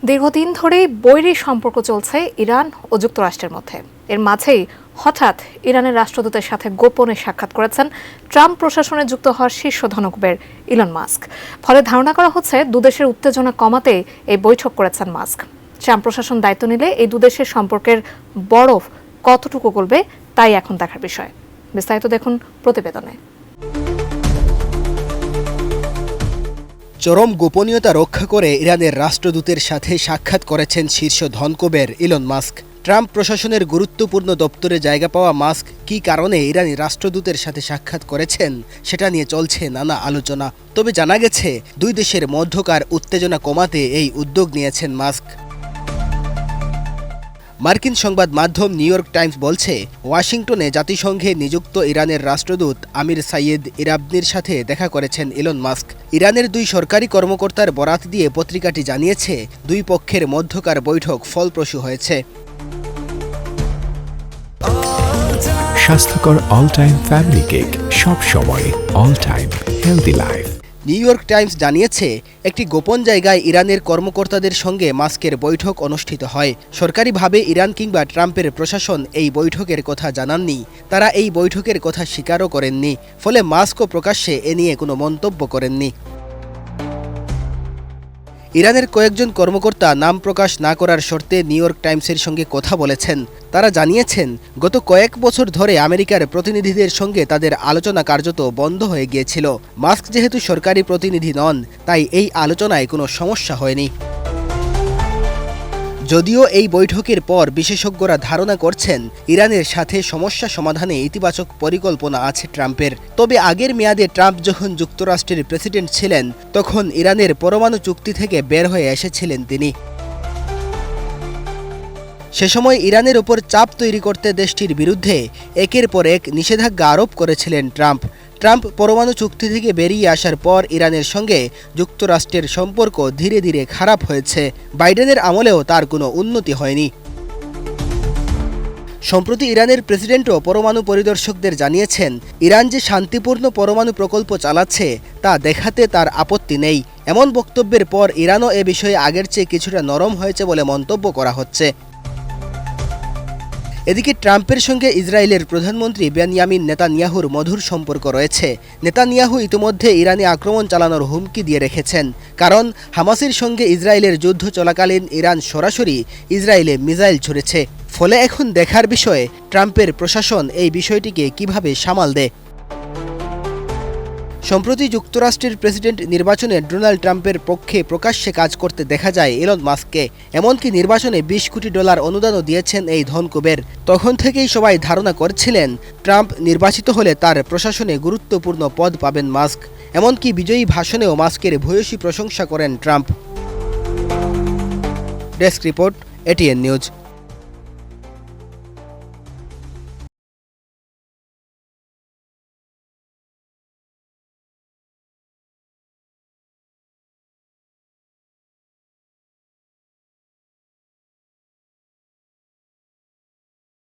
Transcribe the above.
দীর্ঘদিন ধরেই বৈরী সম্পর্ক চলছে ইরান ও যুক্তরাষ্ট্রের মধ্যে। এর মাঝেই হঠাৎ ইরানের রাষ্ট্রদূতের সাথে গোপনে সাক্ষাৎ করেছেন ট্রাম্প প্রশাসনে যুক্ত হওয়ার শীর্ষ ধনকুবের ইলন মাস্ক। ফলে ধারণা করা হচ্ছে দুদেশের উত্তেজনা কমাতে এই বৈঠক করেছেন মাস্ক। ট্রাম্প প্রশাসন দায়িত্ব নিলে এই দুদেশের সম্পর্কের বরফ কতটুকু গলবে তাই এখন দেখার বিষয়। বিস্তারিত দেখুন প্রতিবেদনে। চরম গোপনীয়তা রক্ষা করে ইরানের রাষ্ট্রদূতের সাথে সাক্ষাৎ করেছেন শীর্ষ ধনকুবের ইলন মাস্ক। ট্রাম্প প্রশাসনের গুরুত্বপূর্ণ দপ্তরে জায়গা পাওয়া মাস্ক কী কারণে ইরানি রাষ্ট্রদূতের সাথে সাক্ষাৎ করেছেন সেটা নিয়ে চলছে নানা আলোচনা। তবে জানা গেছে দুই দেশের মধ্যকার উত্তেজনা কমাতে এই উদ্যোগ নিয়েছেন মাস্ক। মার্কিন সংবাদ মাধ্যম নিউ ইয়র্ক টাইমস বলছে, ওয়াশিংটনে জাতিসংঘে নিযুক্ত ইরানের রাষ্ট্রদূত আমির সাইয়েদ ইরাবনির সাথে দেখা করেছেন ইলন মাস্ক। ইরানের দুই সরকারি কর্মকর্তার বরাত দিয়ে পত্রিকাটি জানিয়েছে, দুই পক্ষের মধ্যকার বৈঠক ফলপ্রসূ হয়েছে। স্বাস্থ্যকর অল টাইম ফ্যামিলি কেক, সব সময় all time healthy life. New York Times জানিয়েছে, একটি গোপন জায়গায় ইরানের কর্মকর্তাদের সঙ্গে মাস্কের বৈঠক অনুষ্ঠিত হয়। সরকারিভাবে ইরান কিংবা ট্রাম্পের প্রশাসন এই বৈঠকের কথা জানাননি। তারা এই বৈঠকের কথা স্বীকারও করেননি। ফলে মাস্কও প্রকাশ্যে এ নিয়ে কোনো মন্তব্য করেননি। ইরানের কয়েকজন কর্মকর্তা নাম প্রকাশ না করার শর্তে নিউ ইয়র্ক টাইমসের সঙ্গে কথা বলেছেন। তারা জানিয়েছেন, গত কয়েক বছর ধরে আমেরিকার প্রতিনিধিদের সঙ্গে তাদের আলোচনা কার্যত বন্ধ হয়ে গিয়েছিল। মাস্ক যেহেতু সরকারি প্রতিনিধি নন, তাই এই আলোচনায় কোনো সমস্যা হয়নি। যদিও এই বৈঠকের পর বিশেষজ্ঞরা ধারণা করছেন, ইরানের সাথে সমস্যা সমাধানে ইতিবাচক পরিকল্পনা আছে ট্রাম্পের। তবে আগের মেয়াদে ট্রাম্প যখন যুক্তরাষ্ট্রের প্রেসিডেন্ট ছিলেন, তখন ইরানের পরমাণু চুক্তি থেকে বের হয়ে এসেছিলেন তিনি। সে সময় ইরানের ওপর চাপ তৈরি করতে দেশটির বিরুদ্ধে একের পর এক নিষেধাজ্ঞা আরোপ করেছিলেন ট্রাম্প। ট্রাম্প পরমাণু চুক্তি থেকে বেরিয়ে আসার পর ইরানের সঙ্গে যুক্তরাষ্ট্রের সম্পর্ক ধীরে ধীরে খারাপ হয়েছে। বাইডেনের আমলেও তার কোনো উন্নতি হয়নি। সম্প্রতি ইরানের প্রেসিডেন্টও পরমাণু পরিদর্শকদের জানিয়েছেন, ইরান যে শান্তিপূর্ণ পরমাণু প্রকল্প চালাচ্ছে তা দেখাতে তার আপত্তি নেই। এমন বক্তব্যের পর ইরানও এ বিষয়ে আগের চেয়ে কিছুটা নরম হয়েছে বলে মন্তব্য করা হচ্ছে। এদিকে ট্রাম্পের সঙ্গে ইসরায়েলের প্রধানমন্ত্রী বেনিয়ামিন নেতানিয়াহুর মধুর সম্পর্ক রয়েছে। নেতানিয়াহু ইতিমধ্যে ইরানে আক্রমণ চালানোর হুমকি দিয়ে রেখেছেন, কারণ হামাসের সঙ্গে ইসরায়েলের যুদ্ধ চলাকালীন ইরান সরাসরি ইসরায়েলে মিসাইল ছুড়েছে। ফলে এখন দেখার বিষয়, ট্রাম্পের প্রশাসন এই বিষয়টিকে কিভাবে সামাল দেয়। সম্প্রতি যুক্তরাষ্ট্রের প্রেসিডেন্ট নির্বাচনে ডোনাল্ড ট্রাম্পের পক্ষে প্রকাশ্যে কাজ করতে দেখা যায় ইলন মাস্ককে। এমনকি নির্বাচনে $20 কোটি অনুদানও দিয়েছেন এই ধনকুবের। তখন থেকেই সবাই ধারণা করছিলেন, ট্রাম্প নির্বাচিত হলে তার প্রশাসনে গুরুত্বপূর্ণ পদ পাবেন মাস্ক। এমনকি বিজয়ী ভাষণেও মাস্কের ভূয়সী প্রশংসা করেন Trump. Desk report, ATN news.